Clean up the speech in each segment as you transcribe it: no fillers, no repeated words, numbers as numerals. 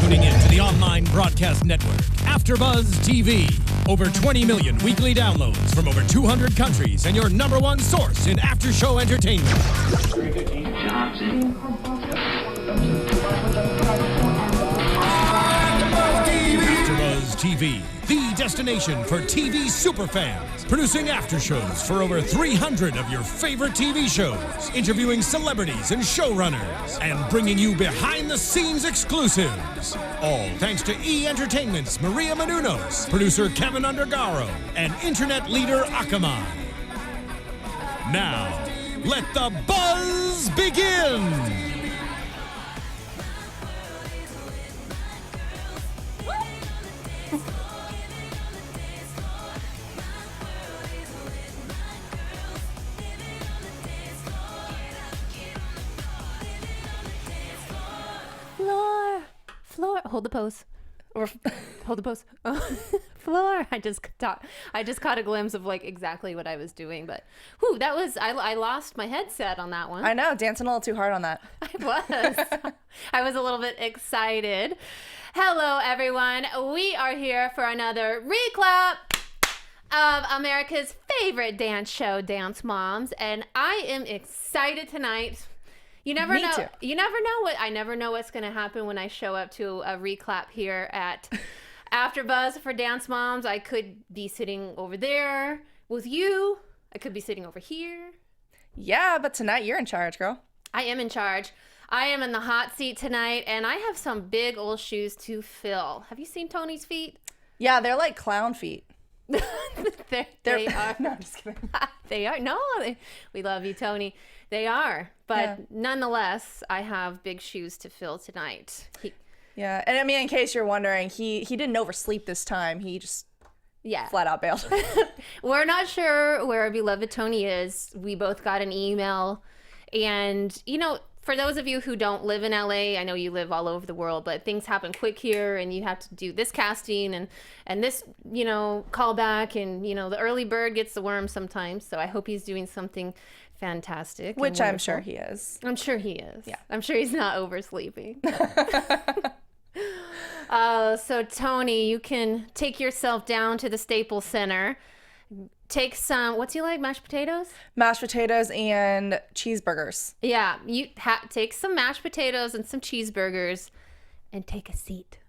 tuning in to the online broadcast network, AFTERBUZZ TV. Over 20 million weekly downloads from over 200 countries and your number one source in after-show entertainment. AFTERBUZZ TV, the destination for TV superfans. Producing aftershows for over 300 of your favorite TV shows. Interviewing celebrities and showrunners. And bringing you behind-the-scenes exclusives. All thanks to E! Entertainment's Maria Menounos, producer Kevin Undergaro, and internet leader Akamai. Now, let the buzz begin! Floor, hold the pose, or hold the pose. Floor. I just caught a glimpse of like exactly what I was doing, but whew, that was I lost my headset on that one. I know, dancing a little too hard on that. I was a little bit excited. Hello, everyone. We are here for another recap of America's favorite dance show, Dance Moms, and I am excited tonight. You never know. Too. You never know I never know what's going to happen when I show up to a reclap here at AfterBuzz for Dance Moms. I could be sitting over there with you. I could be sitting over here. Yeah, but tonight you're in charge, girl. I am in charge. I am in the hot seat tonight, and I have some big old shoes to fill. Have you seen Tony's feet? Yeah, they're like clown feet. They are. No, I'm just kidding. They are. No, we love you, Tony. They are. But nonetheless, I have big shoes to fill tonight. Yeah, and I mean, in case you're wondering, he didn't oversleep this time. He just flat out bailed. We're not sure where our beloved Tony is. We both got an email. And, you know, for those of you who don't live in LA, I know you live all over the world, but things happen quick here and you have to do this casting and this, you know, callback, and, you know, the early bird gets the worm sometimes. So I hope he's doing something fantastic. Which I'm sure he is. I'm sure he is. Yeah. I'm sure he's not oversleeping. So Tony, you can take yourself down to the Staples Center. Take some, what's he like, mashed potatoes? Mashed potatoes and cheeseburgers. Yeah, you take some mashed potatoes and some cheeseburgers and take a seat.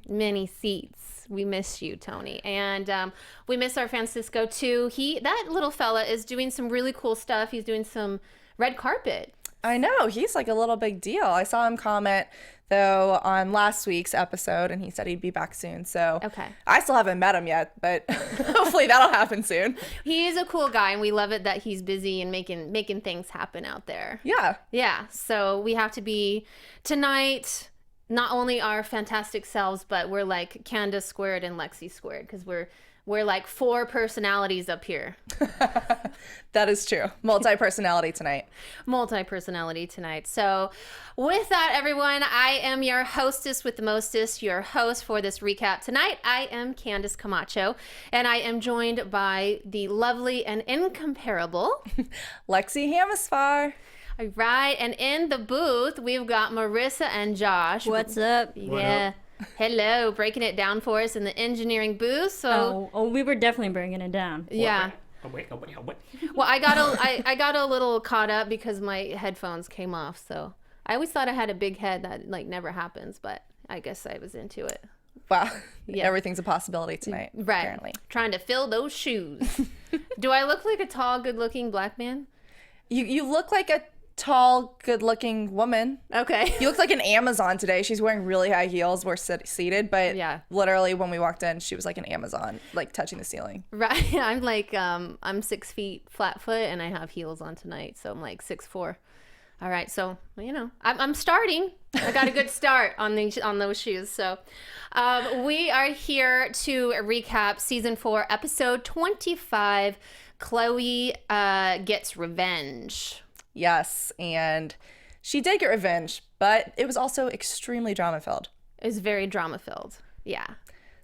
Many seats. We miss you, Tony. And we miss our Francisco too. That little fella is doing some really cool stuff. He's doing some red carpet. I know, he's like a little big deal. I saw him comment though on last week's episode, and he said he'd be back soon. So okay, I still haven't met him yet, but hopefully that'll happen soon. He is a cool guy, and we love it that he's busy and making things happen out there. Yeah. So we have to be tonight. Not only our fantastic selves, but we're like Candice squared and Lexie squared, because we're like 4 personalities up here. That is true. Multi-personality tonight. So with that, everyone, I am your hostess with the mostest, your host for this recap tonight. I am Candice Camacho, and I am joined by the lovely and incomparable Lexie Hammesfahr. All right, and in the booth, we've got Marissa and Josh. What's up? Yeah. Hello, breaking it down for us in the engineering booth. So we were definitely bringing it down. Yeah. Well, I got a little caught up because my headphones came off. So I always thought I had a big head. That like never happens, but I guess I was into it. Wow. Yeah. Everything's a possibility tonight. Right. Apparently. Trying to fill those shoes. Do I look like a tall, good-looking black man? You look like a tall, good-looking woman. Okay. You look like an Amazon today. She's wearing really high heels. We're seated, but literally when we walked in, she was like an Amazon, like touching the ceiling. Right. I'm like, I'm 6 feet flat foot, and I have heels on tonight, so I'm like 6'4". All right, so you know, I'm starting. I got a good start on those shoes. So, we are here to recap season 4, episode 25. Chloe gets revenge. Yes, and she did get revenge, but it was also extremely drama-filled. It was very drama-filled, yeah.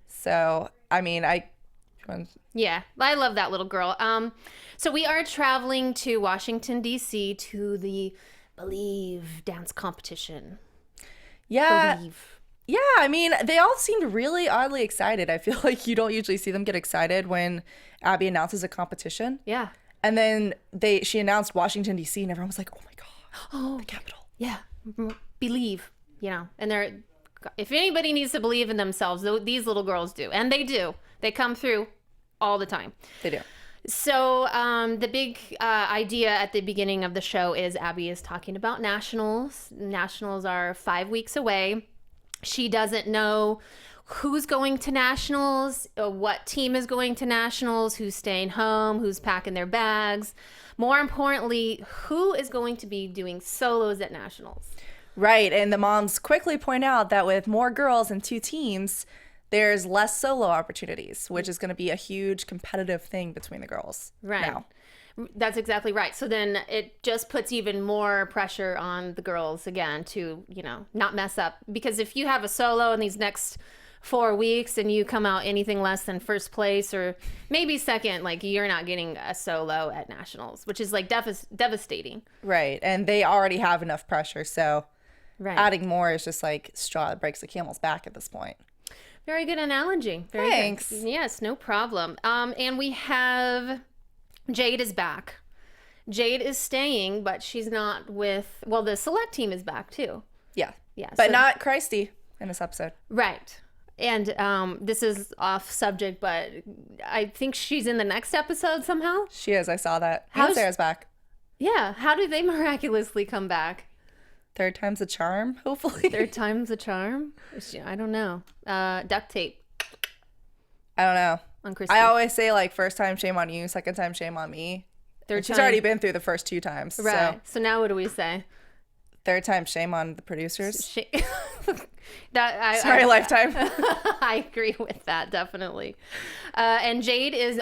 So, I mean, yeah, I love that little girl. So we are traveling to Washington, D.C. to the Believe dance competition. Yeah. believe. Yeah, I mean, they all seemed really oddly excited. I feel like you don't usually see them get excited when Abby announces a competition. Yeah. And then she announced Washington, D.C., and everyone was like, oh my God, the capital. Yeah. Believe, and if anybody needs to believe in themselves, these little girls do. And they do. They come through all the time. They do. So the big idea at the beginning of the show is Abby is talking about nationals. Nationals are 5 weeks away. She doesn't know who's going to nationals, what team is going to nationals, who's staying home, who's packing their bags. More importantly, who is going to be doing solos at nationals. Right, and the moms quickly point out that with more girls and 2 teams, there's less solo opportunities, which is going to be a huge competitive thing between the girls. Right. Now. That's exactly right. So then it just puts even more pressure on the girls again to, not mess up. Because if you have a solo in these next 4 weeks and you come out anything less than first place or maybe second, like you're not getting a solo at nationals, which is like devastating. Right, and they already have enough pressure, so adding more is just like straw that breaks the camel's back at this point. Very good analogy. Very Thanks. Good. Yes, no problem. And we have Jade is back. Jade is staying, but she's not with, the select team is back too. Yeah. Yeah. But not Christy in this episode. Right. And this is off subject, but I think she's in the next episode somehow. She is. I saw that. And Sarah's back. Yeah. How do they miraculously come back? Third time's a charm, hopefully. Third time's a charm? I don't know. Duct tape. I don't know. On Christy. I always say, like, first time, shame on you. Second time, shame on me. She's already been through the first 2 times. Right. So now what do we say? Third time, shame on the producers. Sorry, Lifetime. I agree with that, definitely. And Jade is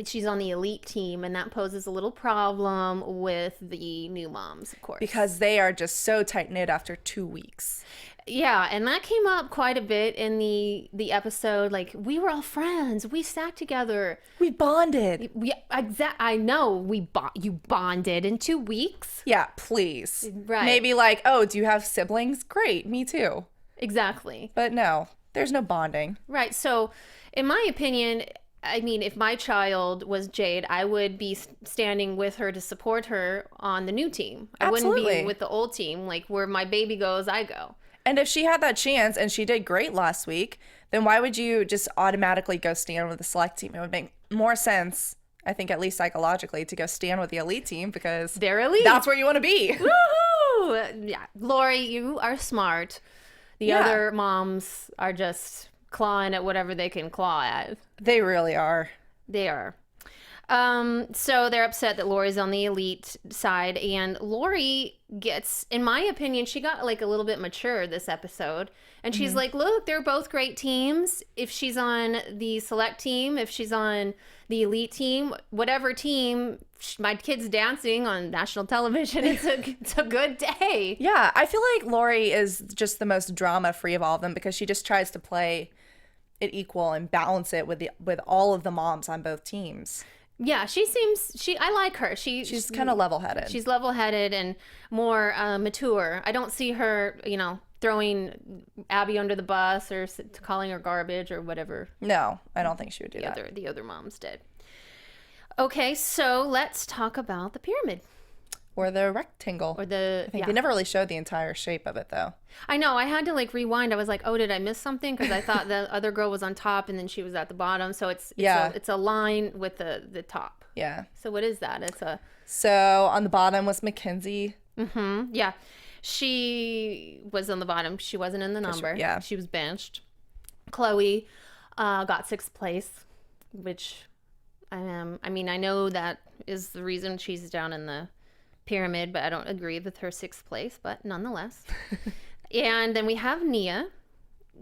she's on the elite team, and that poses a little problem with the new moms, of course. Because they are just so tight-knit after 2 weeks. Yeah, and that came up quite a bit in the episode. Like, we were all friends. We sat together. We bonded. I know. You bonded in 2 weeks? Yeah, please. Right. Maybe like, oh, do you have siblings? Great, me too. Exactly. But no, there's no bonding. Right. So, in my opinion, I mean, if my child was Jade, I would be standing with her to support her on the new team. I Absolutely. wouldn't be with the old team. Like, where my baby goes, I go. And if she had that chance and she did great last week, then why would you just automatically go stand with the select team? It would make more sense, I think, at least psychologically, to go stand with the elite team because they're elite. That's where you want to be. Woohoo! Yeah. Lori, you are smart. The other moms are just clawing at whatever they can claw at. They really are. They are. So they're upset that Lori's on the elite side, and Lori gets, in my opinion, she got like a little bit mature this episode, and she's like, look, they're both great teams. If she's on the select team, if she's on the elite team, whatever team, my kid's dancing on national television. It's a good day. Yeah, I feel like Lori is just the most drama free of all of them because she just tries to play it equal and balance it with all of the moms on both teams. Yeah, I like her. She's kind of level-headed. She's level-headed and more mature. I don't see her, throwing Abby under the bus or calling her garbage or whatever. No, I don't think she would do that. The other moms did. Okay, so let's talk about the pyramid. Or the rectangle. I think they never really showed the entire shape of it, though. I know. I had to rewind. I was like, oh, did I miss something? Because I thought the other girl was on top and then she was at the bottom. So it's a line with the top. Yeah. So what is that? So on the bottom was Mackenzie. Mm-hmm. Yeah. She was on the bottom. She wasn't in the number. Yeah. She was benched. Chloe got 6th place, which I know that is the reason she's down in the pyramid, but I don't agree with her 6th place, but nonetheless. And then we have Nia.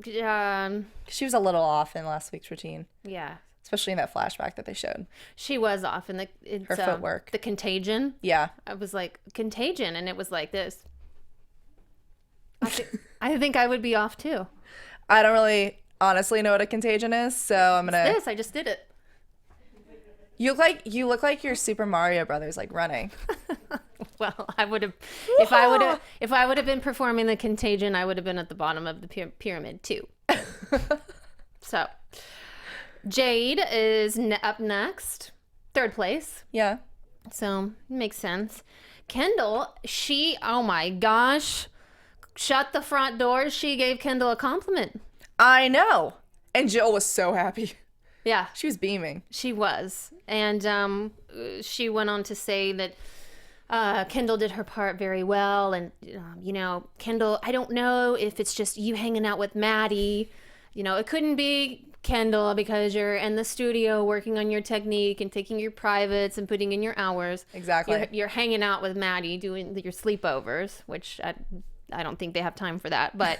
She was a little off in last week's routine. Yeah. Especially in that flashback that they showed. She was off in her footwork. The contagion. Yeah. I was like, contagion, and it was like this. I think I would be off too. I don't really honestly know what a contagion is, so I'm gonna. It's this. I just did it. You look like your Super Mario Brothers running. Well, I would have, if I would have been performing the Contagion, I would have been at the bottom of the pyramid too. So, Jade is up next, third place. Yeah. So makes sense. Kendall, oh my gosh, shut the front door. She gave Kendall a compliment. I know. And Jill was so happy. Yeah. She was beaming. She was. And she went on to say that Kendall did her part very well. And, Kendall, I don't know if it's just you hanging out with Maddie. It couldn't be Kendall because you're in the studio working on your technique and taking your privates and putting in your hours. Exactly. You're hanging out with Maddie doing your sleepovers, which I don't think they have time for that. But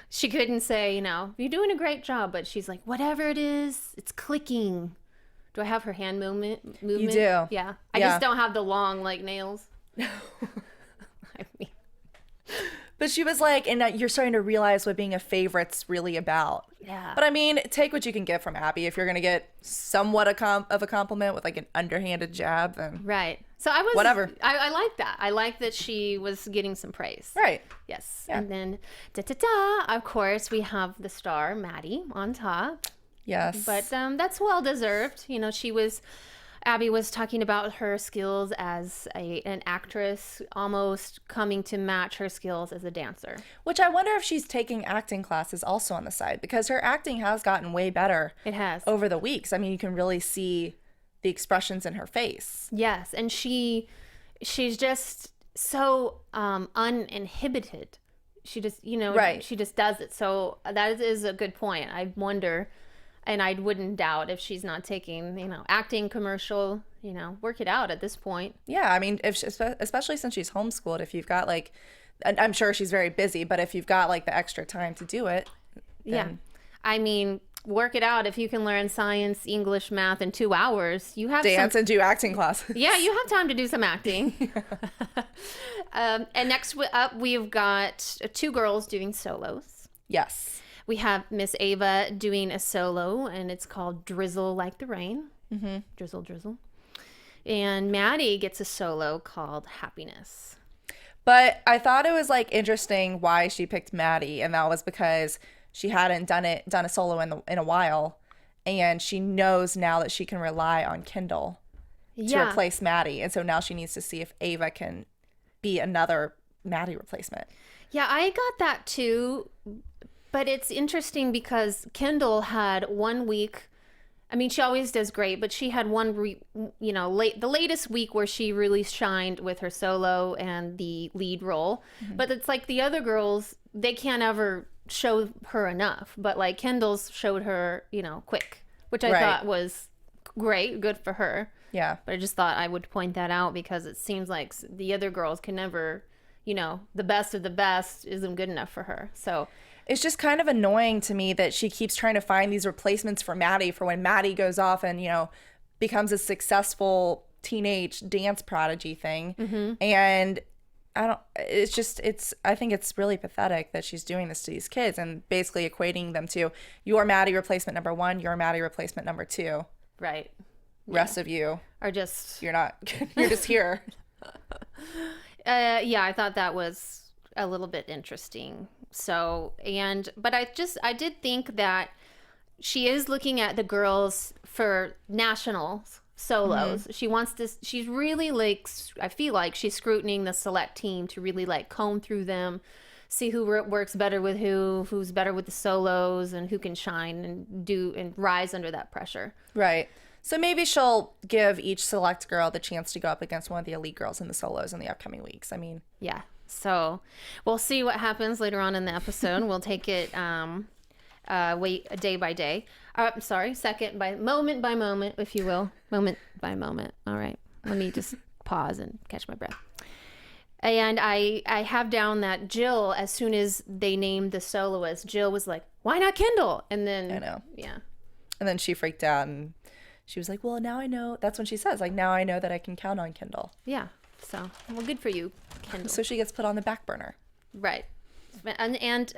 she couldn't say, you're doing a great job. But she's like, whatever it is, it's clicking. Do I have her hand movement? You do. Yeah. I just don't have the long, nails. I mean. But she was like, and you're starting to realize what being a favorite's really about. Yeah. But I mean, take what you can get from Abby. If you're going to get somewhat of a compliment with an underhanded jab, then. Right. So I was. Whatever. I like that. I like that she was getting some praise. Right. Yes. Yeah. And then, of course, we have the star, Maddie, on top. Yes. But that's well deserved. Abby was talking about her skills as an actress, almost coming to match her skills as a dancer. Which I wonder if she's taking acting classes also on the side, because her acting has gotten way better. It has. Over the weeks. I mean, you can really see the expressions in her face. Yes, and she's just so uninhibited. She just, right. She just does it. So that is a good point. I wonder. And I wouldn't doubt if she's not taking, acting, commercial, work it out at this point. Yeah, I mean, especially since she's homeschooled, if you've got I'm sure she's very busy, but if you've got the extra time to do it. Yeah. I mean, work it out. If you can learn science, English, math in 2 hours, you have dance and do acting classes. Yeah, you have time to do some acting. And next up, we've got 2 girls doing solos. Yes. We have Miss Ava doing a solo, and it's called Drizzle Like the Rain. Mm-hmm. Drizzle, drizzle. And Maddie gets a solo called Happiness. But I thought it was interesting why she picked Maddie, and that was because she hadn't done a solo in a while, and she knows now that she can rely on Kendall to replace Maddie, and so now she needs to see if Ava can be another Maddie replacement. Yeah, I got that too. But it's interesting because Kendall had 1 week. I mean, she always does great, but she had the latest week where she really shined with her solo and the lead role. Mm-hmm. But it's the other girls, they can't ever show her enough. But Kendall's showed her, quick, which I thought was great, good for her. Yeah. But I just thought I would point that out because it seems like the other girls can never, the best of the best isn't good enough for her. So. It's just kind of annoying to me that she keeps trying to find these replacements for Maddie for when Maddie goes off and, becomes a successful teenage dance prodigy thing. Mm-hmm. And I think it's really pathetic that she's doing this to these kids and basically equating them to your Maddie replacement number 1, your Maddie replacement number 2. Right. Rest of you are just, you're just here. I thought that was a little bit interesting. So, but I did think that she is looking at the girls for national solos. Mm-hmm. She's really I feel like she's scrutinizing the select team to really comb through them, see who works better with who's better with the solos and who can shine and rise under that pressure. Right. So maybe she'll give each select girl the chance to go up against one of the elite girls in the solos in the upcoming weeks. I mean, yeah. So we'll see what happens later on in the episode. We'll take it day by day. Second by moment, if you will. Moment by moment. All right. Let me just pause and catch my breath. And I have down that Jill, as soon as they named the soloist, Jill was like, why not Kendall? And then I know. Yeah. And then she freaked out and she was like, well, now I know. That's when she says, now I know that I can count on Kendall. Yeah. So, well, good for you, Kendall. So she gets put on the back burner. Right. And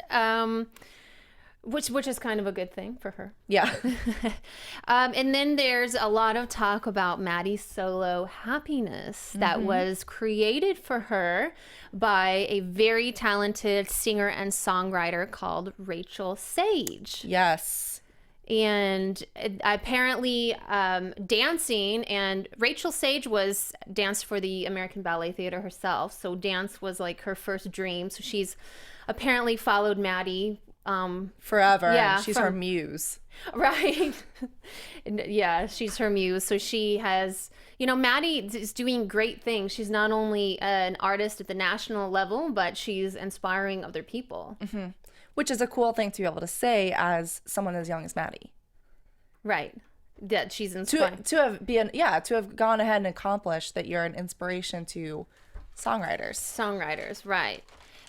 which is kind of a good thing for her. Yeah. And then there's a lot of talk about Maddie's solo Happiness that was created for her by a very talented singer and songwriter called Rachel Sage. Yes. And apparently dancing, and Rachel Sage was danced for the American Ballet Theater herself, so dance was like her first dream. So she's apparently followed Maddie Forever. Yeah, She's her muse. right. Yeah, she's her muse. So she has, Maddie is doing great things. She's not only an artist at the national level, but she's inspiring other people. Which is a cool thing to be able to say as someone as young as Maddie. Right. That she's inspiring. To have gone ahead and accomplished that you're an inspiration to songwriters. Right.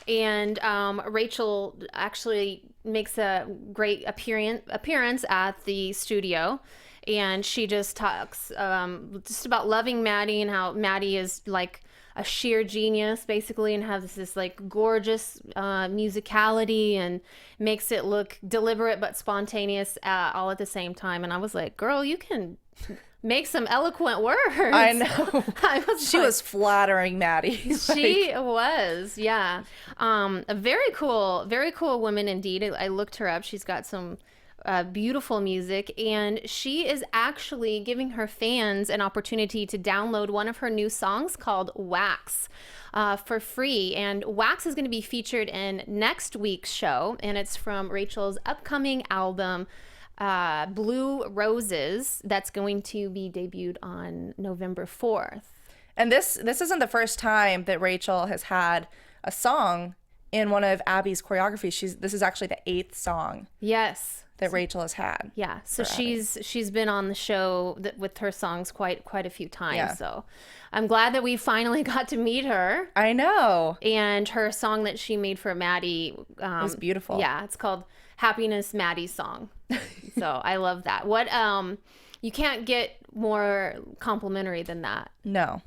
And Rachel actually makes a great appearance at the studio, and she just talks just about loving Maddie and how Maddie is like a sheer genius, basically, and has this like gorgeous musicality and makes it look deliberate but spontaneous all at the same time. And I was like, girl, you can make some eloquent words. I know. She was flattering Maddie. She was, yeah. A very cool woman indeed. I looked her up. She's got some beautiful music, and she is actually giving her fans an opportunity to download one of her new songs called Wax for free. And Wax is going to be featured in next week's show, and it's from Rachel's upcoming album, Blue Roses, that's going to be debuted on November 4th. And this isn't the first time that Rachel has had a song in one of Abby's choreographies. This is actually the 8th song. Yes. That Rachel has had. Yeah. So she's been on the show with her songs quite a few times. Yeah. So I'm glad that we finally got to meet her. I know. And her song that she made for Maddie was beautiful. Yeah, it's called Happiness Maddie Song. So I love that. What you can't get more complimentary than that. No.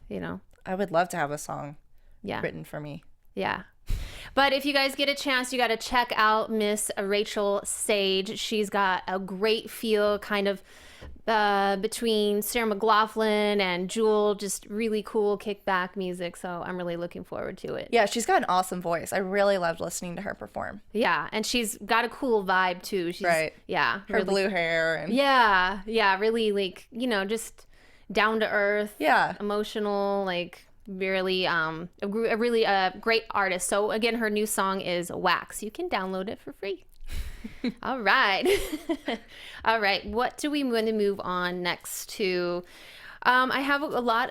I would love to have a song written for me. Yeah. But if you guys get a chance, you got to check out Miss Rachel Sage. She's got a great feel, kind of between Sarah McLachlan and Jewel, just really cool kickback music. So I'm really looking forward to it. Yeah, she's got an awesome voice. I really loved listening to her perform. Yeah, and she's got a cool vibe too. She's, right. Yeah. Her blue hair. And yeah, really like, just down to earth. Yeah. Emotional, like really a really great artist. So again, her new song is Wax. You can download it for free. All right. What do we want to move on next to? I have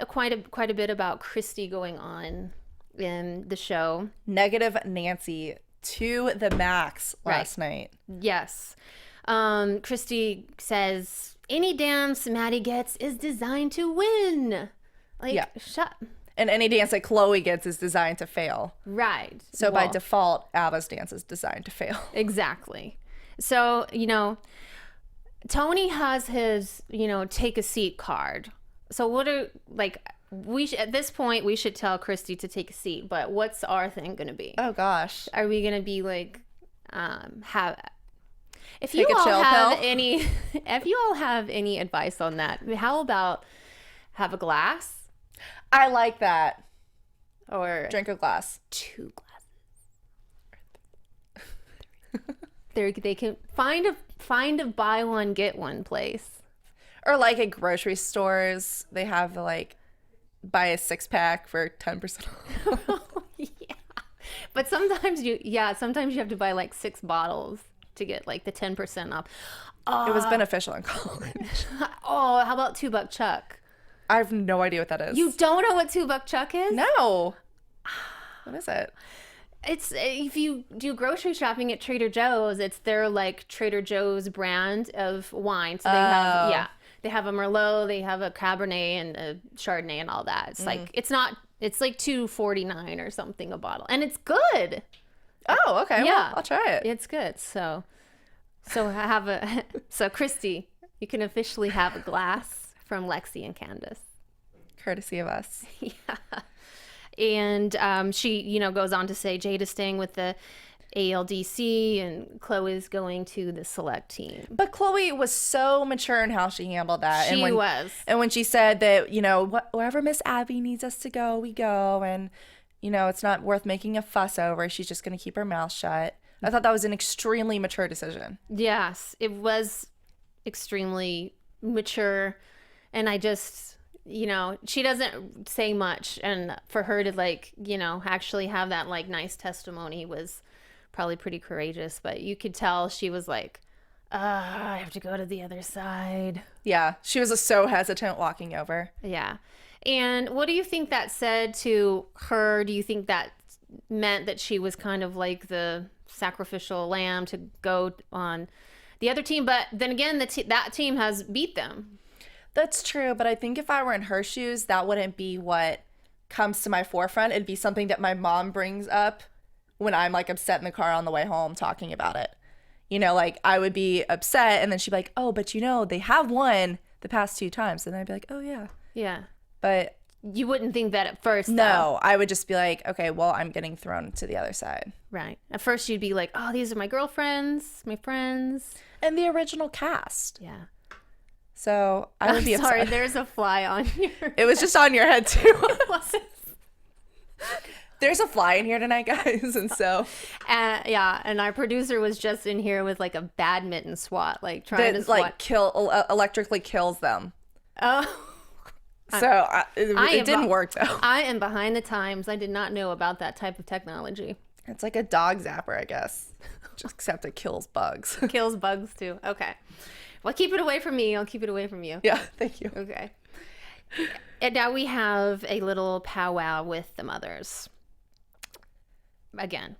quite a bit about Christy going on in the show. Negative Nancy to the max last night. Yes. Christy says any dance Maddie gets is designed to win. Shut. And any dance that Chloe gets is designed to fail. Right. So by default, Ava's dance is designed to fail. Exactly. So, Tony has his, take a seat card. So at this point, we should tell Christy to take a seat, but what's our thing going to be? Oh gosh. Are we going to be like, if you all have any advice on that, how about have a glass? I like that. Or drink a glass. 2 glasses. They can find a buy one get one place. Or like at grocery stores, they have buy a 6-pack for 10% off. Yeah. But sometimes you have to buy like 6 bottles to get like the 10% off. It was beneficial in college. Oh, how about $2 Chuck? I have no idea what that is. You don't know what $2 Chuck is? No. What is it? It's if you do grocery shopping at Trader Joe's, it's their like Trader Joe's brand of wine. So they have a Merlot, they have a Cabernet and a Chardonnay and all that. It's it's like $2.49 or something a bottle, and it's good. Oh, okay. Yeah, well, I'll try it. It's good. So Christy, you can officially have a glass from Lexie and Candice. Courtesy of us. Yeah. And she, goes on to say Jade is staying with the ALDC, and Chloe's going to the select team. But Chloe was so mature in how she handled that. She was. And when she said that, wherever Miss Abby needs us to go, we go. And, it's not worth making a fuss over. She's just going to keep her mouth shut. I thought that was an extremely mature decision. Yes, it was extremely mature. And I just, she doesn't say much. And for her to actually have that nice testimony was probably pretty courageous. But you could tell she was like, I have to go to the other side. Yeah, she was so hesitant walking over. Yeah. And what do you think that said to her? Do you think that meant that she was kind of like the sacrificial lamb to go on the other team? But then again, that team has beat them. That's true. But I think if I were in her shoes, that wouldn't be what comes to my forefront. It'd be something that my mom brings up when I'm upset in the car on the way home talking about it. I would be upset and then she'd be like, oh, but they have won the past 2 times. And I'd be like, oh, yeah. Yeah. But you wouldn't think that at first, no, though. I would just be like, okay, well, I'm getting thrown to the other side. Right. At first, you'd be like, oh, these are my girlfriends, my friends. And the original cast. Yeah. So I would be upset. Sorry, there's a fly on your It was just on your head, too. There's a fly in here tonight, guys. And so. Yeah. And our producer was just in here with a badminton swat, trying to swat. Electrically kills them. Oh. So it didn't work, though. I am behind the times. I did not know about that type of technology. It's like a dog zapper, I guess. Just except it kills bugs. Kills bugs, too. Okay. Well, keep it away from me. I'll keep it away from you. Yeah, thank you. Okay. And now we have a little powwow with the mothers. Again.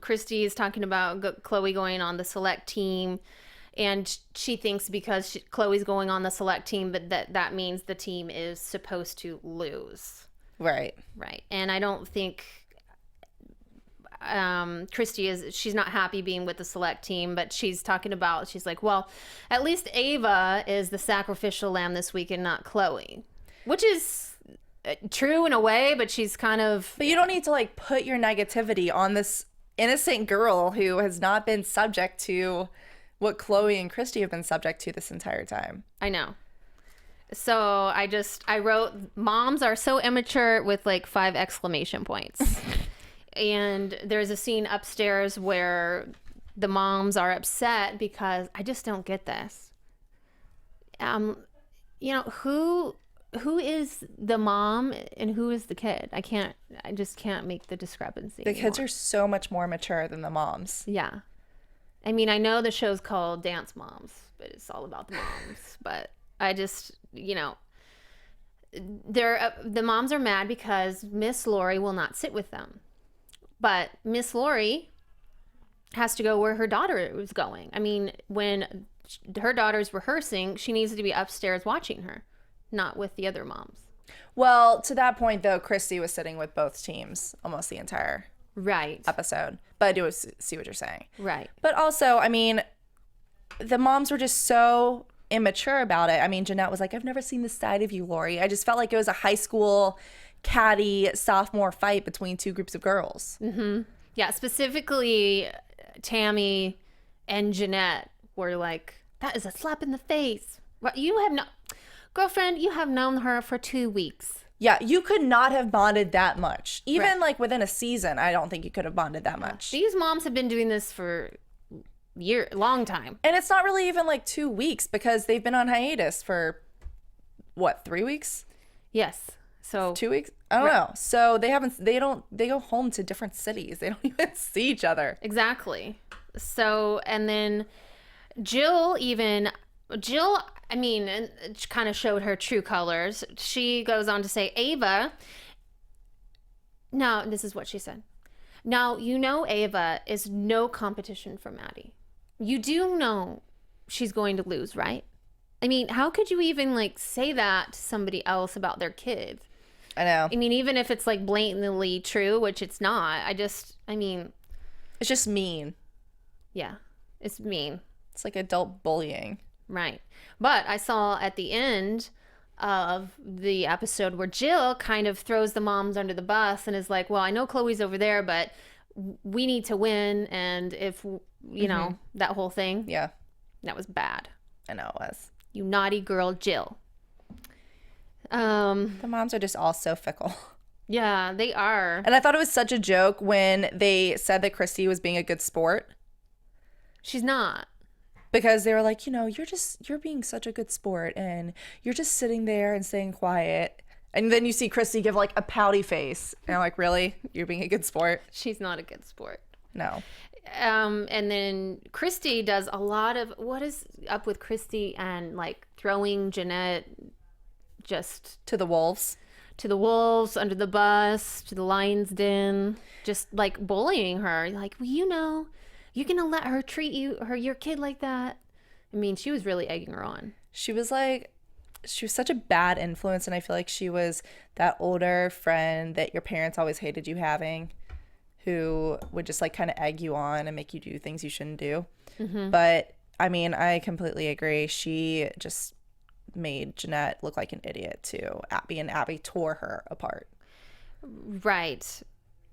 Christy is talking about Chloe going on the select team. And she thinks because Chloe's going on the select team, but that means the team is supposed to lose. Right. Right. And I don't think Christy she's not happy being with the select team, but she's like, well, at least Ava is the sacrificial lamb this week and not Chloe, which is true in a way, but she's kind of. But you don't need to put your negativity on this innocent girl who has not been subject to what Chloe and Christy have been subject to this entire time. I know. So I wrote, moms are so immature with 5 exclamation points. And there's a scene upstairs where the moms are upset because I just don't get this. Who is the mom and who is the kid? I just can't make the discrepancy. The kids are so much more mature than the moms. Yeah. I mean, I know the show's called Dance Moms, but it's all about the moms. But I just, the moms are mad because Miss Lori will not sit with them. But Miss Lori has to go where her daughter is going. I mean, when her daughter's rehearsing, she needs to be upstairs watching her, not with the other moms. Well, to that point, though, Christy was sitting with both teams almost the entire episode. But I do see what you're saying. Right. But also, I mean, the moms were just so immature about it. I mean, Jeanette was like, I've never seen this side of you, Lori. I just felt like it was a high school catty sophomore fight between 2 groups of girls. Mm-hmm. Yeah, specifically Tammy and Jeanette were like, that is a slap in the face. Girlfriend, you have known her for 2 weeks. Yeah, you could not have bonded that much. Even within a season, I don't think you could have bonded that much. These moms have been doing this for long time. And it's not really even 2 weeks because they've been on hiatus for 3 weeks? Yes. So 2 weeks? I don't know. So they go home to different cities. They don't even see each other. Exactly. So, and then Jill, I mean, kind of showed her true colors. She goes on to say, Ava, no, this is what she said. Now, Ava is no competition for Maddie. You do know she's going to lose, right? I mean, how could you even say that to somebody else about their kid? I know. I mean, even if it's blatantly true, which it's not, it's just mean. Yeah, it's mean. It's like adult bullying. Right. But I saw at the end of the episode where Jill kind of throws the moms under the bus and is like, well, I know Chloe's over there, but we need to win, and if you know that whole thing. Yeah, That was bad. I know it was. You naughty girl, Jill. The moms are just all so fickle. Yeah, they are. And I thought it was such a joke when they said that Christy was being a good sport. She's not. Because they were like, you're being such a good sport and you're just sitting there and staying quiet. And then you see Christy give like a pouty face. And I'm like, really? You're being a good sport? She's not a good sport. No. And then Christy does a lot of, what is up with Christy and like throwing Jeanette just To the wolves. to the wolves, under the bus, to the lion's den, just like bullying her. Like, well, you're gonna let her treat your kid like that. I mean, she was really egging her on. She was such a bad influence. And I feel like she was that older friend that your parents always hated you having, who would just like kind of egg you on and make you do things you shouldn't do. But I mean, I completely agree. She just made Jeanette look like an idiot to Abby, and Abby tore her apart. Right.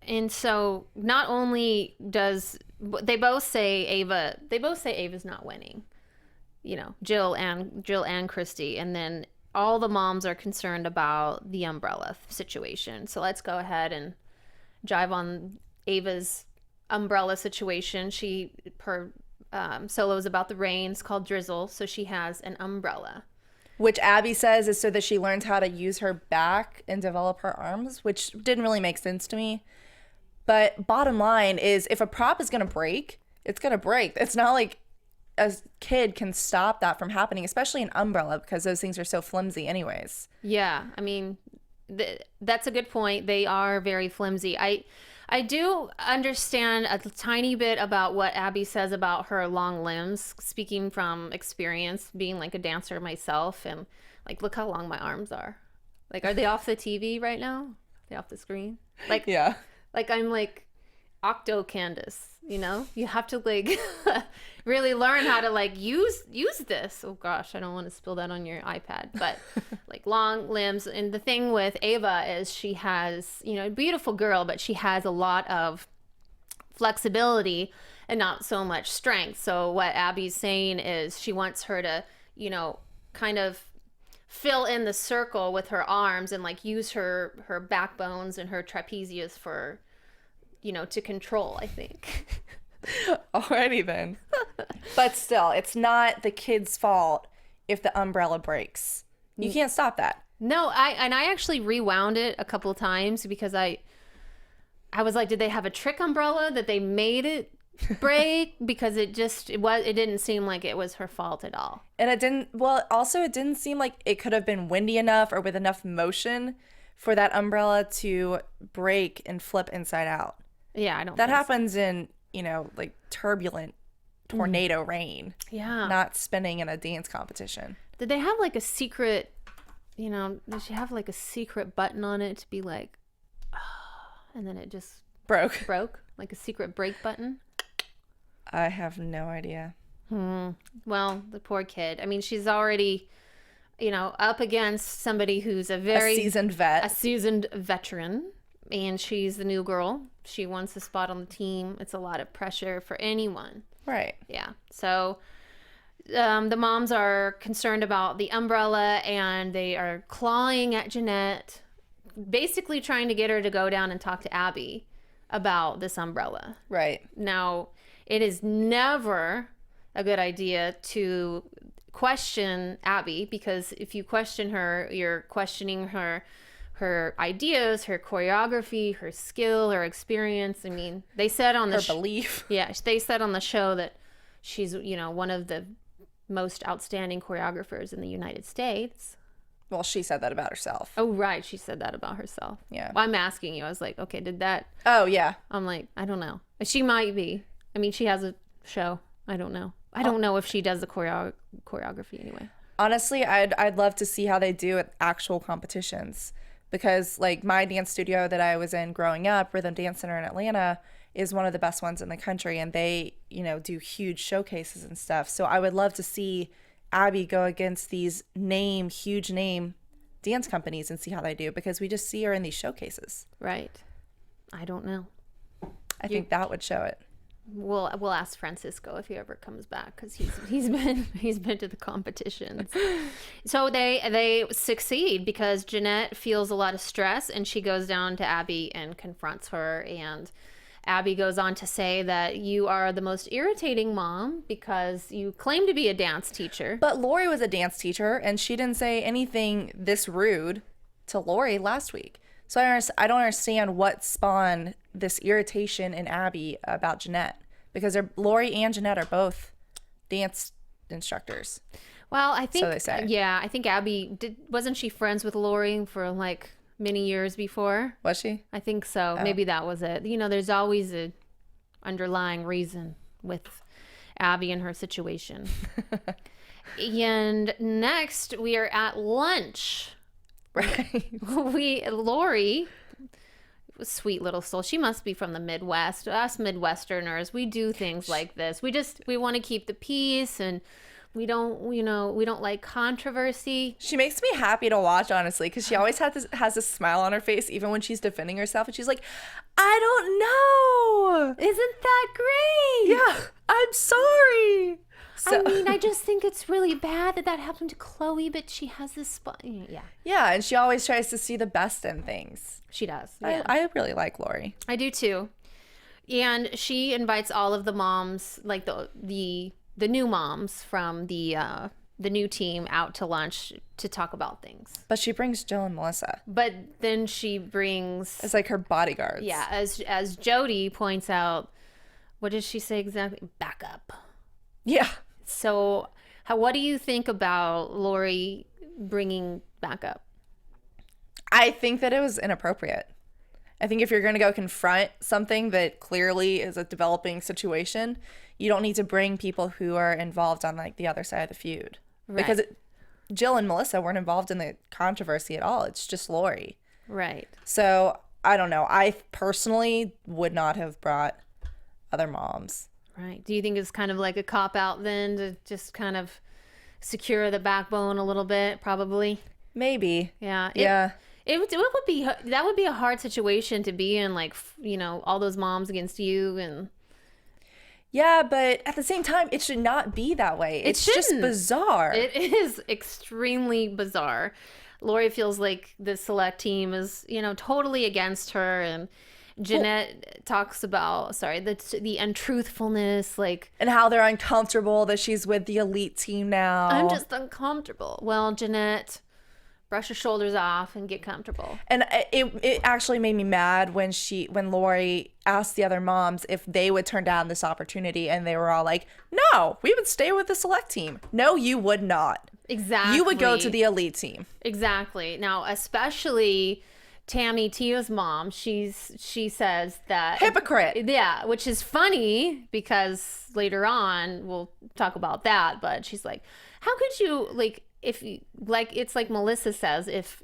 And so not only does they both say Ava's not winning, Jill and Christy, and then all the moms are concerned about the umbrella situation. So let's go ahead and jive on Ava's umbrella situation. Her solo is about the rain. It's called Drizzle, so she has an umbrella. Which Abby says is so that she learns how to use her back and develop her arms, which didn't really make sense to me. But bottom line is, if a prop is going to break, it's going to break. It's not like a kid can stop that from happening, especially an umbrella, because those things are so flimsy anyways. Yeah, I mean, that's a good point. They are very flimsy. I do understand a tiny bit about what Abby says about her long limbs, speaking from experience, being like a dancer myself, and like, look how long my arms are. Like, are they off the TV right now? Are they off the screen? Like, Yeah. Like, I'm like Octo Candice, You have to like really learn how to like use this. Oh gosh, I don't want to spill that on your iPad, but like long limbs. And the thing with Ava is she has, a beautiful girl, but she has a lot of flexibility and not so much strength. So what Abby's saying is she wants her to, kind of fill in the circle with her arms and like use her backbones and her trapezius for, to control, I think. Alrighty then. But still, it's not the kid's fault if the umbrella breaks. You can't stop that. No, I actually rewound it a couple of times because I was like, did they have a trick umbrella that they made it break? Because it didn't seem like it was her fault at all. And it didn't seem like it could have been windy enough or with enough motion for that umbrella to break and flip inside out. Yeah, I don't that think happens in, like turbulent tornado rain. Yeah. Not spinning in a dance competition. Did they have like a secret, did she have like a secret button on it to be like, and then it just broke like a secret break button? I have no idea. Well, the poor kid. I mean, she's already, up against somebody who's a seasoned veteran, and she's the new girl. She wants a spot on the team. It's a lot of pressure for anyone. Right. Yeah. So the moms are concerned about the umbrella, and they are clawing at Jeanette, basically trying to get her to go down and talk to Abby about this umbrella. Right. Now, it is never a good idea to question Abby, because if you question her, you're questioning her ideas, her choreography, her skill, her experience. I mean, they said on the belief. Yeah, they said on the show that she's, one of the most outstanding choreographers in the United States. Well, she said that about herself. Oh, right. She said that about herself. Yeah. Well, I'm asking you. I was like, okay, did that? Oh, yeah. I'm like, I don't know. She might be. I mean, she has a show. I don't know. I don't know if she does the choreography anyway. Honestly, I'd love to see how they do at actual competitions, because like my dance studio that I was in growing up, Rhythm Dance Center in Atlanta, is one of the best ones in the country, and they, do huge showcases and stuff. So I would love to see Abby go against these huge name dance companies and see how they do, because we just see her in these showcases. Right. I don't know. I think that would show it. We'll ask Francisco if he ever comes back, because he's been to the competitions. So they succeed because Jeanette feels a lot of stress, and she goes down to Abby and confronts her. And Abby goes on to say that you are the most irritating mom because you claim to be a dance teacher. But Lori was a dance teacher, and she didn't say anything this rude to Lori last week. So I don't understand what spawned this irritation in Abby about Jeanette, because Lori and Jeanette are both dance instructors. Well, I think So they say. Yeah, I think Abby wasn't she friends with Lori for like many years before? Was she? I think so. Maybe that was it. You know, there's always a underlying reason with Abby and her situation. And next we are at lunch. Right. Lori, sweet little soul. She must be from the Midwest. Us Midwesterners, we do things like this. We want to keep the peace, and we don't like controversy. She makes me happy to watch, honestly, because she always has this smile on her face, even when she's defending herself, and she's like, I don't know. Isn't that great? Yeah, I'm sorry. So, I mean, I just think it's really bad that happened to Chloe, but she has this spot. Yeah, yeah, and she always tries to see the best in things. she does. Yeah. I really like Lori. I do too. And she invites all of the moms, like the new moms from the new team, out to lunch to talk about things. But she brings Jill and Melissa. But then she brings, It's like her bodyguards. yeah, as Jody points out, what did she say exactly? Backup. Yeah. So, what do you think about Lori bringing backup? I think that it was inappropriate. I think if you're going to go confront something that clearly is a developing situation, you don't need to bring people who are involved on like the other side of the feud. Right. Because Jill and Melissa weren't involved in the controversy at all. It's just Lori. Right. So I don't know. I personally would not have brought other moms. Right. Do you think it's kind of like a cop out then to just kind of secure the backbone a little bit? Probably. Maybe. Yeah. Yeah. It would be a hard situation to be in, like, you know, all those moms against you. And Yeah, but at the same time, it should not be that way. It's just shouldn't. bizarre. It is extremely bizarre. Lori feels like the select team is, you know, totally against her, and Jeanette talks about, the untruthfulness, like, And how they're uncomfortable that she's with the elite team now. I'm just uncomfortable. Well, Jeanette, brush your shoulders off and get comfortable. And it actually made me mad when Lori asked the other moms if they would turn down this opportunity, and they were all like, no, we would stay with the select team. No, you would not. Exactly. You would go to the elite team. Exactly. Now, especially Tammy, Tia's mom, she says that... Hypocrite. Yeah, which is funny because later on we'll talk about that, but she's like, how could you, like, if you, like, it's like Melissa says, if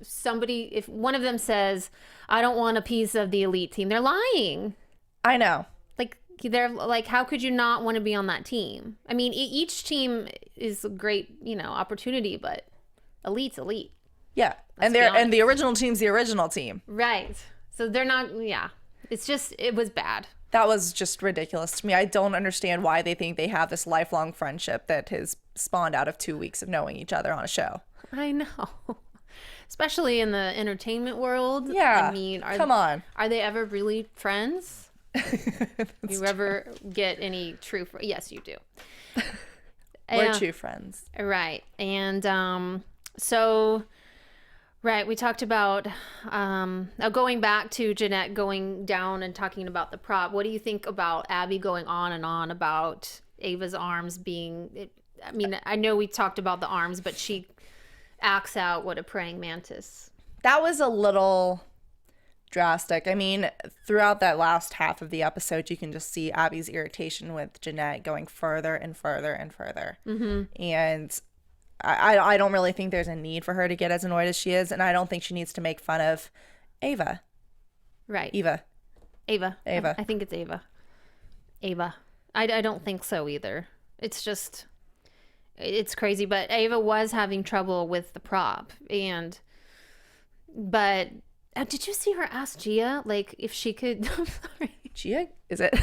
one of them says, I don't want a piece of the elite team, they're lying. I know. Like, they're like, how could you not want to be on that team? I mean, each team is a great, you know, opportunity, but elite's elite. Yeah. And the original team's the original team. Right. So they're not, yeah. It was bad. That was just ridiculous to me. I don't understand why they think they have this lifelong friendship that has spawned out of 2 weeks of knowing each other on a show. I know. Especially in the entertainment world. Yeah. I mean, come on. Are they ever really friends? You ever get any true friends? Yes, you do. We're true friends. Right. And so... Right, we talked about going back to Jeanette going down and talking about the prop. What do you think about Abby going on and on about Ava's arms being... I mean, I know we talked about the arms, but she acts out what a praying mantis. That was a little drastic. I mean, throughout that last half of the episode, you can just see Abby's irritation with Jeanette going further and further and further. Mm-hmm. And... I don't really think there's a need for her to get as annoyed as she is, and I don't think she needs to make fun of Ava. Right. Ava. I think it's Ava. I don't think so either. It's just, it's crazy. But Ava was having trouble with the prop, but did you see her ask Gia, like, if she could? I'm sorry. Gia, is it?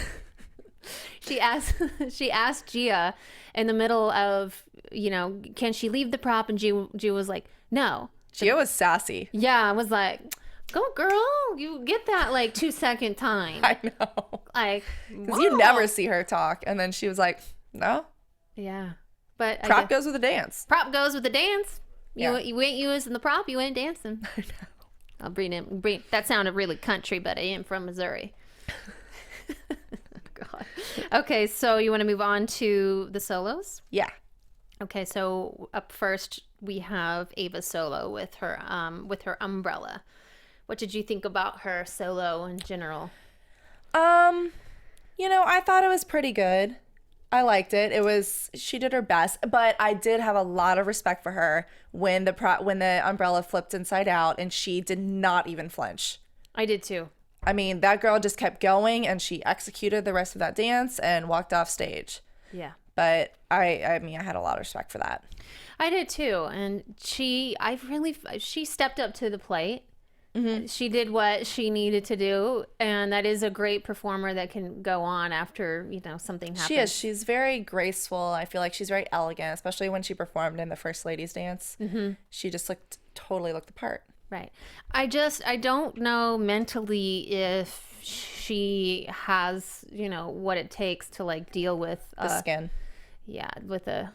She asked Gia in the middle of, can she leave the prop? And Gia was like, no. Gia was sassy. Yeah, I was like, go girl, you get that like 2-second time. I know. Like, because you never see her talk. And then she was like, no. Yeah. But prop goes with the dance. Prop goes with the dance. Yeah. You ain't using the prop, you ain't dancing. I know. I'll bring that sounded really country, but I am from Missouri. God. Okay, so you want to move on to the solos? Yeah. Okay, so up first we have Ava's solo with her umbrella. What did you think about her solo in general? I thought it was pretty good. I liked it. She did her best, but I did have a lot of respect for her when the umbrella flipped inside out and she did not even flinch. I did too. I mean, that girl just kept going and she executed the rest of that dance and walked off stage. Yeah. But I had a lot of respect for that. I did too. And she stepped up to the plate. Mm-hmm. She did what she needed to do. And that is a great performer that can go on after, something happens. She is. She's very graceful. I feel like she's very elegant, especially when she performed in the First Lady's Dance. Mm-hmm. She just totally looked the part. Right. I don't know mentally if she has, what it takes to like deal with the skin. Yeah, with a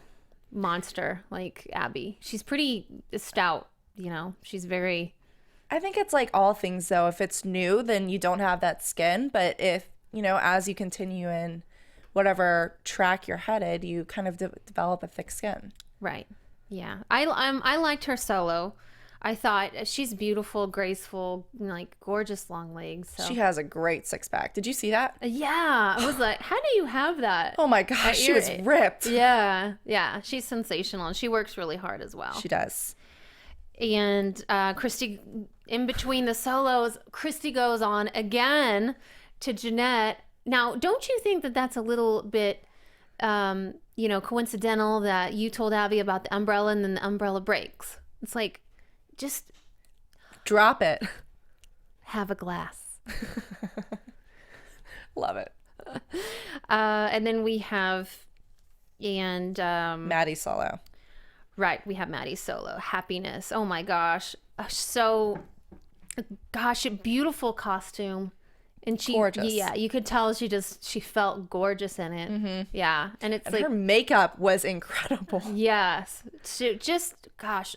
monster like Abby. She's pretty stout, She's very. I think it's like all things though. If it's new, then you don't have that skin. But if, as you continue in whatever track you're headed, you kind of develop a thick skin. Right. Yeah. I liked her solo. I thought she's beautiful, graceful, like gorgeous long legs. So. She has a great six pack. Did you see that? Yeah. I was like, how do you have that? Oh my gosh, she was ripped. Yeah. Yeah. She's sensational and she works really hard as well. She does. And Christy, in between the solos, Christy goes on again to Jeanette. Now, don't you think that that's a little bit, coincidental that you told Abby about the umbrella and then the umbrella breaks? It's like, just drop it. Have a glass. Love it. And then we have Maddie's solo. Right, we have Maddie's solo. Happiness. Oh my gosh. Beautiful costume. And she gorgeous. Yeah, you could tell she felt gorgeous in it. Mm-hmm. Yeah. And her makeup was incredible. Yes.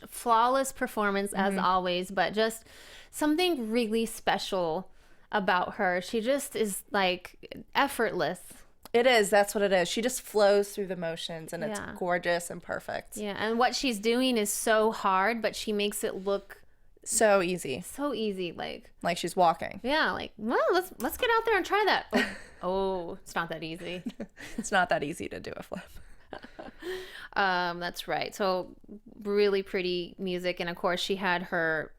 Flawless performance as always, but just something really special about her. She just is like effortless. It is. That's what it is. She just flows through the motions and it's gorgeous and perfect. Yeah. And what she's doing is so hard, but she makes it look so easy. So easy. Like she's walking. Yeah. Like, well, let's get out there and try that. Oh, it's not that easy. It's not that easy to do a flip. That's right. So really pretty music. And of course she had her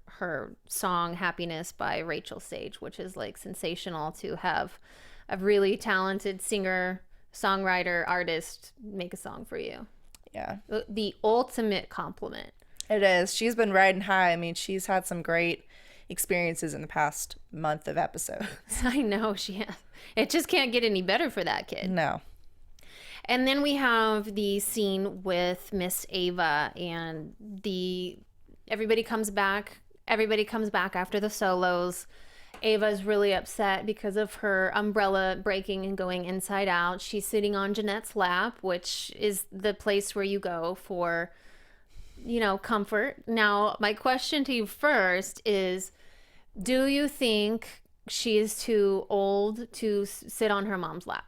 song Happiness by Rachel Sage, which is like sensational to have a really talented singer, songwriter, artist make a song for you. Yeah. The ultimate compliment. It is. She's been riding high. I mean, she's had some great experiences in the past month of episodes. I know she has. It just can't get any better for that kid. No. And then we have the scene with Miss Ava and everybody comes back after the solos. Ava's really upset because of her umbrella breaking and going inside out. She's sitting on Jeanette's lap, which is the place where you go for, comfort. Now, my question to you first is, do you think she is too old to sit on her mom's lap?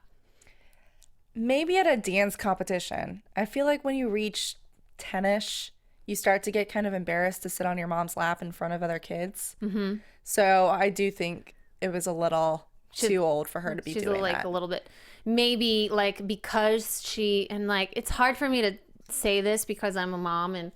Maybe at a dance competition. I feel like when you reach 10-ish, you start to get kind of embarrassed to sit on your mom's lap in front of other kids. Mm-hmm. So I do think it was a little too old for her to be doing that. She's a little bit, maybe like because it's hard for me to say this because I'm a mom and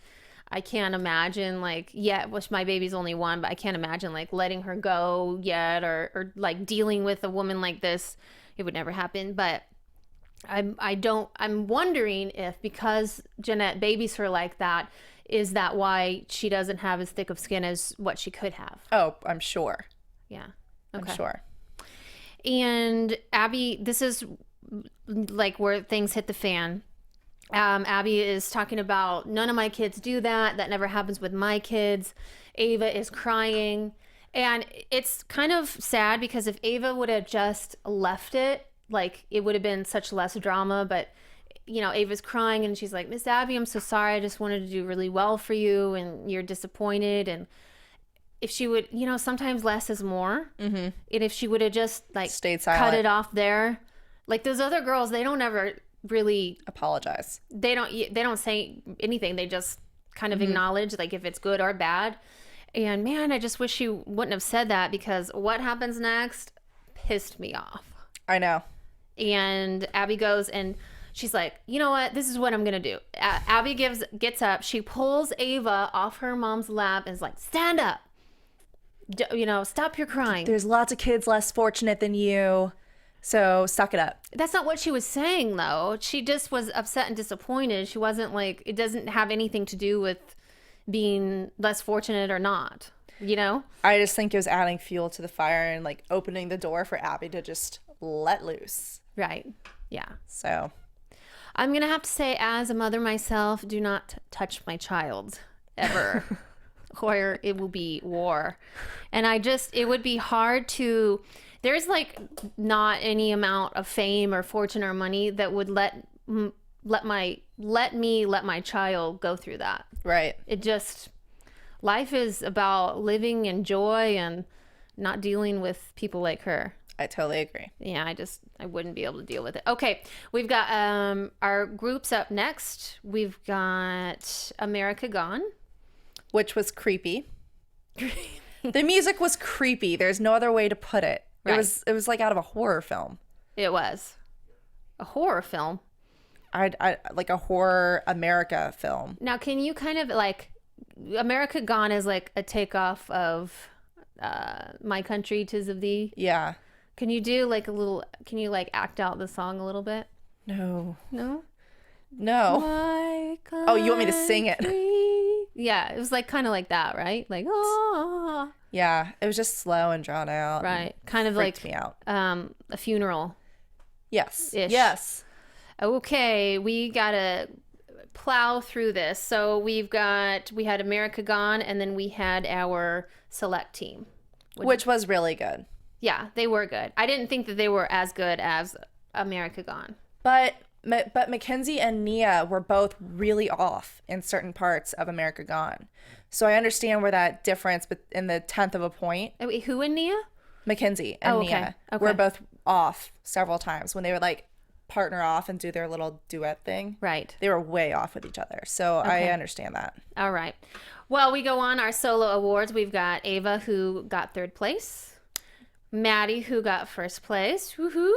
I can't imagine which my baby's only 1, but I can't imagine like letting her go yet or like dealing with a woman like this. It would never happen. But I'm wondering if because Jeanette babies her like that, is that why she doesn't have as thick of skin as what she could have? Oh, I'm sure. Yeah. Okay. I'm sure. And Abby, this is like where things hit the fan. Abby is talking about, none of my kids do that. That never happens with my kids. Ava is crying. And it's kind of sad because if Ava would have just left it, like it would have been such less drama. But, you know, Ava's crying and she's like, Miss Abby, I'm so sorry. I just wanted to do really well for you and you're disappointed. And if she would, you know, sometimes less is more. Mm-hmm. And if she would have just like stayed silent, cut it off there, like those other girls, they don't ever really apologize. They don't say anything. They just kind of acknowledge like if it's good or bad. And man, I just wish she wouldn't have said that because what happens next pissed me off. I know. And Abby goes and she's like, you know what? This is what I'm going to do. Abby gets up. She pulls Ava off her mom's lap and is like, stand up. You know, stop your crying. There's lots of kids less fortunate than you. So suck it up. That's not what she was saying, though. She just was upset and disappointed. She wasn't like, it doesn't have anything to do with being less fortunate or not, you know? I just think it was adding fuel to the fire and like opening the door for Abby to just let loose. Right. Yeah. So I'm going to have to say, as a mother myself, do not touch my child ever. Or it will be war. And it would be hard to, there's like not any amount of fame or fortune or money that would let my child go through that. Right. It just, life is about living in joy and not dealing with people like her. I totally agree. Yeah, I wouldn't be able to deal with it. Okay, we've got our groups up next. We've got America Gone. Which was creepy. The music was creepy. There's no other way to put it. Right. It was like out of a horror film. It was a horror film. I like a horror America film. Now, can you kind of like, America Gone is like a takeoff of My Country 'Tis of Thee? Yeah. Can you do like can you like act out the song a little bit? No. No? No. Oh, you want me to sing it? Yeah, it was like kind of like that, right? Like, oh. Yeah, it was just slow and drawn out. Right. Kind of like me out. A funeral. Yes. Ish. Yes. Okay, we gotta plow through this. So we had America Gone, and then we had our select team, which was really good. Yeah, they were good. I didn't think that they were as good as America Gone. But Mackenzie and Nia were both really off in certain parts of America Gone. So I understand where that difference in the 10th of a point. Wait, who and Nia? Mackenzie and Nia were both off several times when they would like partner off and do their little duet thing. Right. They were way off with each other. So I understand that. All right. Well, we go on our solo awards. We've got Ava, who got 3rd place. Maddie, who got 1st place. Woohoo!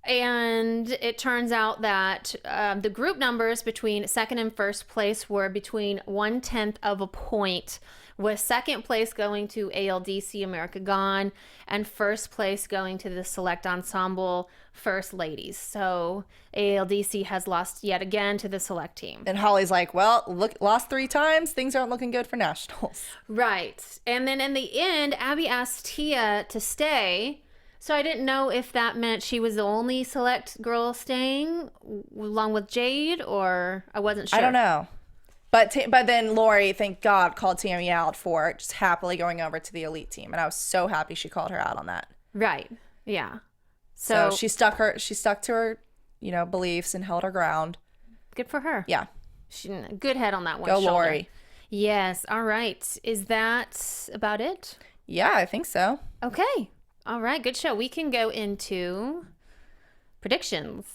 And it turns out that the group numbers between 2nd and 1st place were between 1/10 of a point, with 2nd place going to ALDC America Gone and 1st place going to the Select Ensemble First Ladies. So ALDC has lost yet again to the Select team. And Holly's like, well, look, lost 3 times. Things aren't looking good for nationals. Right. And then in the end, Abby asked Tia to stay. So I didn't know if that meant she was the only Select girl staying along with Jade, or I wasn't sure. I don't know. But then Lori, thank God, called Tammy out for just happily going over to the elite team. And I was so happy she called her out on that. Right. Yeah. So she stuck to her, beliefs and held her ground. Good for her. Yeah. Good head on that one. Go shoulder. Lori. Yes. All right. Is that about it? Yeah, I think so. Okay. All right. Good show. We can go into predictions.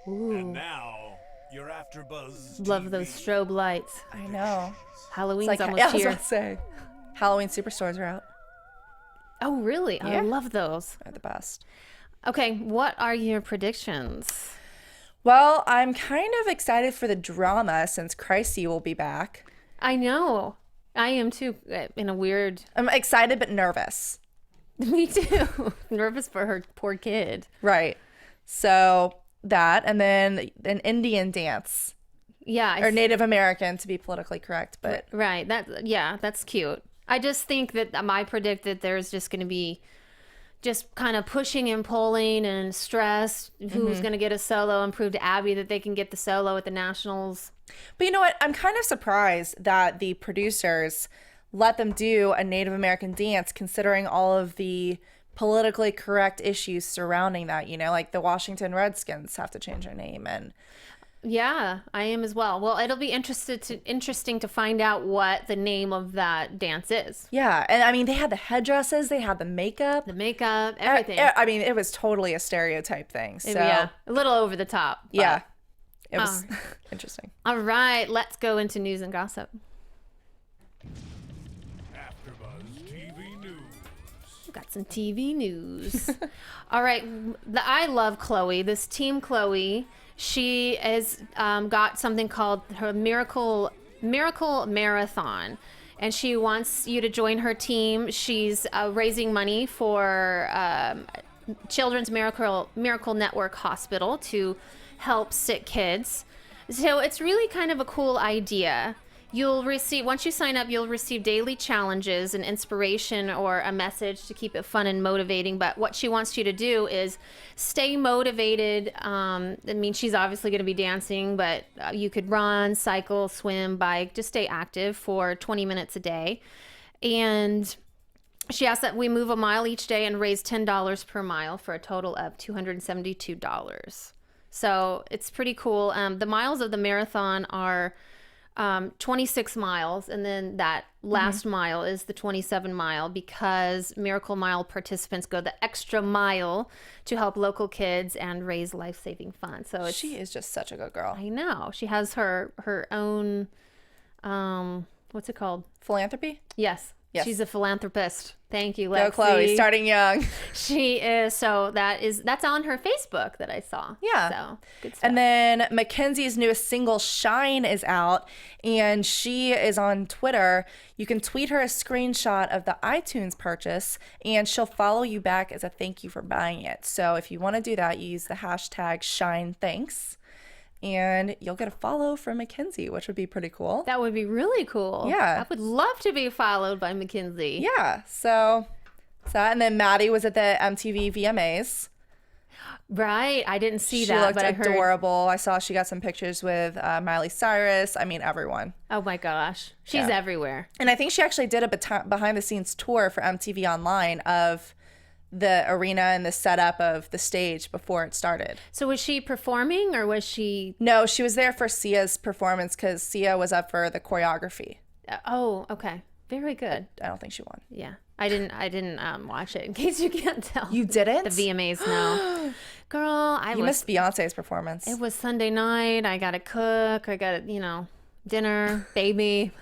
Ooh. And now, your AFTERBUZZ. Love those strobe lights. I know. Halloween's almost here. I was about to say. Halloween superstores are out. Oh, really? Yeah. I love those. They're the best. Okay. What are your predictions? Well, I'm kind of excited for the drama since Chrissy will be back. I know. I am too, in a weird... I'm excited but nervous. Me too. Nervous for her poor kid. Right. So that, and then an Indian dance. Yeah. Or Native American, to be politically correct. But right. That's cute. I just think that I predict that there's just going to be just kind of pushing and pulling and stress. Who's going to get a solo, and prove to Abby that they can get the solo at the Nationals. But you know what? I'm kind of surprised that the producers let them do a Native American dance, considering all of the politically correct issues surrounding that. You know, like the Washington Redskins have to change their name, and Yeah, I am as well. Well, it'll be interesting to find out what the name of that dance is. yeah. And I mean, they had the headdresses, they had the makeup, Everything. I mean, it was totally a stereotype thing. So Yeah, a little over the top. But. yeah, it was interesting. All right, let's go into news and gossip. AfterBuzz TV News. We've got some TV news. All right, I love Chloe. This team Chloe, she has got something called her Miracle Marathon, and she wants you to join her team. She's raising money for Children's Miracle Network Hospital to help sick kids. So it's really kind of a cool idea. You'll receive, once you sign up, you'll receive daily challenges and inspiration or a message to keep it fun and motivating. But what she wants you to do is stay motivated. I mean, she's obviously going to be dancing, but you could run, cycle, swim, bike, just stay active for 20 minutes a day. And she asked that we move a mile each day and raise $10 per mile for a total of $272. So it's pretty cool. The miles of the marathon are 26 miles, and then that last mile is the 27 mile, because Miracle Mile participants go the extra mile to help local kids and raise life-saving funds. So She is just such a good girl. I know, she has her own what's it called? Philanthropy? Yes. Yes. She's a philanthropist. Thank you, Lexie. Go Chloe, starting young. She is. So that's on her Facebook that I saw. Yeah. So good stuff. And then Mackenzie's newest single, Shine, is out, and she is on Twitter. You can tweet her a screenshot of the iTunes purchase, and she'll follow you back as a thank you for buying it. So if you want to do that, you use the hashtag ShineThanks, and you'll get a follow from Mackenzie, which would be pretty cool. That would be really cool. Yeah. I would love to be followed by Mackenzie. Yeah. So and then Maddie was at the MTV VMAs. Right. I didn't see She that, looked but I heard. adorable. I saw she got some pictures with Miley Cyrus. I mean, everyone. Oh my gosh. She's Yeah. everywhere. And I think she actually did a behind the scenes tour for MTV Online of the arena and the setup of the stage before it started. So was she performing, or was she? No, she was there for Sia's performance because Sia was up for the choreography. Oh, okay. Very good. I don't think she won. Yeah. I didn't watch it, in case you can't tell. You didn't? The VMAs, no. Girl, You missed Beyonce's performance. It was Sunday night. I got to cook. I got to, dinner, baby.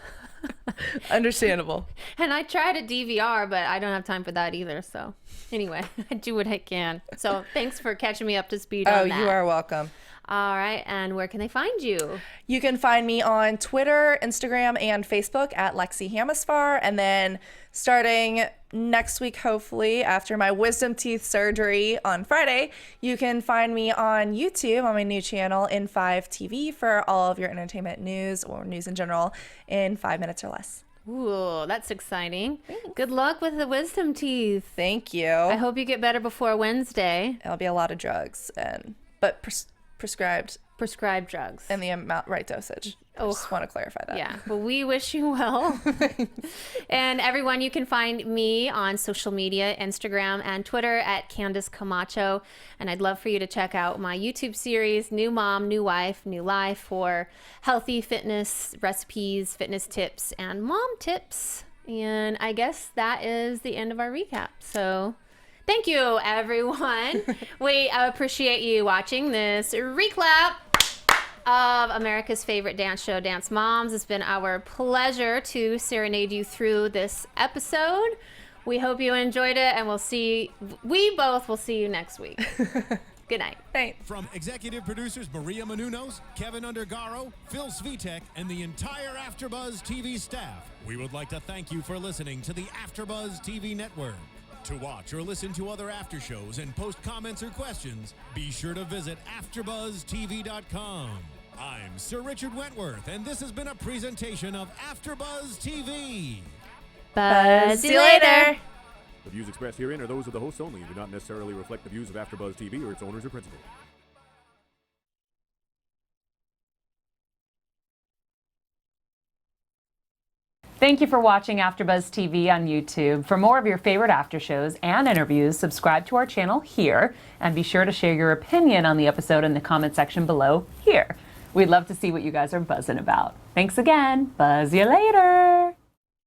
Understandable. And I tried a DVR, but I don't have time for that either. So anyway, I do what I can. So thanks for catching me up to speed on that. Oh, you are welcome. All right. And where can they find you? You can find me on Twitter, Instagram, and Facebook at Lexie Hammesfahr. And then starting next week, hopefully, after my wisdom teeth surgery on Friday, you can find me on YouTube on my new channel, In5 TV, for all of your entertainment news or news in general in 5 minutes or less. Ooh, that's exciting. Good luck with the wisdom teeth. Thank you. I hope you get better before Wednesday. It'll be a lot of drugs, but prescribed drugs. in the right dosage. I just want to clarify that. Yeah. Well, we wish you well. And everyone, you can find me on social media, Instagram and Twitter at Candice Camacho. And I'd love for you to check out my YouTube series, New Mom, New Wife, New Life, for healthy fitness recipes, fitness tips, and mom tips. And I guess that is the end of our recap. So thank you, everyone. We appreciate you watching this recap of America's favorite dance show, Dance Moms. It's been our pleasure to serenade you through this episode. We hope you enjoyed it, and we both will see you next week. Good night. Thanks. From executive producers Maria Menounos, Kevin Undergaro, Phil Svitek, and the entire AfterBuzz TV staff, we would like to thank you for listening to the AfterBuzz TV network. To watch or listen to other after shows and post comments or questions, be sure to visit AfterBuzzTV.com. I'm Sir Richard Wentworth, and this has been a presentation of AfterBuzz TV. Buzz you later. The views expressed herein are those of the hosts only and do not necessarily reflect the views of AfterBuzz TV or its owners or principals. Thank you for watching AfterBuzz TV on YouTube. For more of your favorite after shows and interviews, subscribe to our channel here, and be sure to share your opinion on the episode in the comment section below here. We'd love to see what you guys are buzzing about. Thanks again. Buzz you later.